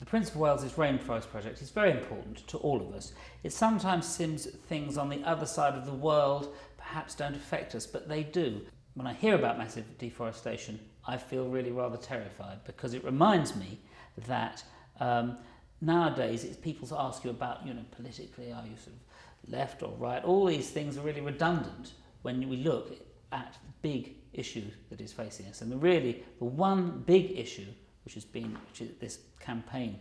Prince of Wales's Rainforest project is very important to all of us. It sometimes seems things on the other side of the world perhaps don't affect us, but they do. When I hear about massive deforestation, I feel really rather terrified, because it reminds me that nowadays people ask you about, politically, are you sort of left or right? All these things are really redundant when we look at the big issue that is facing us. And really, the one big issue which this campaign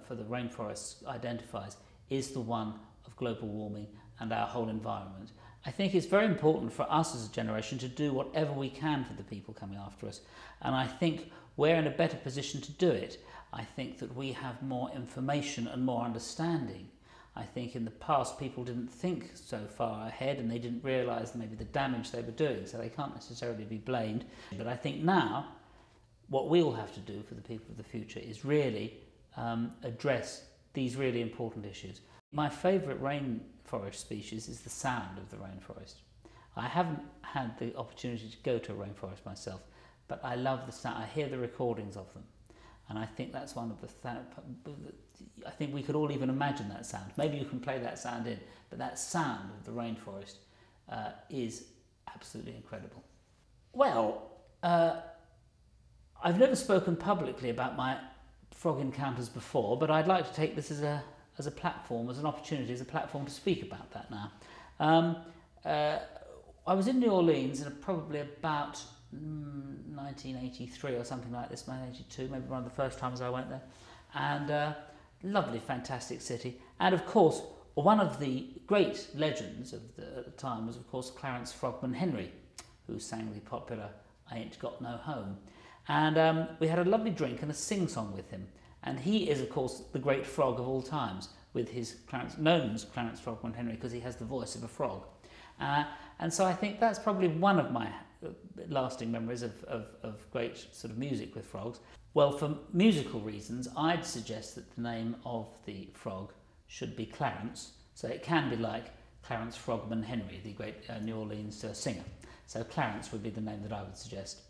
for the rainforests identifies, is the one of global warming and our whole environment. I think it's very important for us as a generation to do whatever we can for the people coming after us, and I think we're in a better position to do it. I think that we have more information and more understanding. I think in the past people didn't think so far ahead, and they didn't realise maybe the damage they were doing, so they can't necessarily be blamed. But I think now what we all have to do for the people of the future is really address these really important issues. My favourite rainforest species is the sound of the rainforest. I haven't had the opportunity to go to a rainforest myself, but I love the sound. I hear the recordings of them, and I think that's one of the I think we could all even imagine that sound. Maybe you can play that sound in, but that sound of the rainforest is absolutely incredible. Well, I've never spoken publicly about my frog encounters before, but I'd like to take this as a platform, as an opportunity, as a platform to speak about that now. I was in New Orleans in probably about 1983 or something like this, 1982, maybe one of the first times I went there, and lovely, fantastic city. And of course, one of the great legends of at the time was, of course, Clarence Frogman Henry, who sang the popular "I Ain't Got No Home." And we had a lovely drink and a sing-song with him. And he is, of course, the great frog of all times, with his known as Clarence Frogman Henry, because he has the voice of a frog. And so I think that's probably one of my lasting memories of great sort of music with frogs. Well, for musical reasons, I'd suggest that the name of the frog should be Clarence, so it can be like Clarence Frogman Henry, the great New Orleans singer. So Clarence would be the name that I would suggest.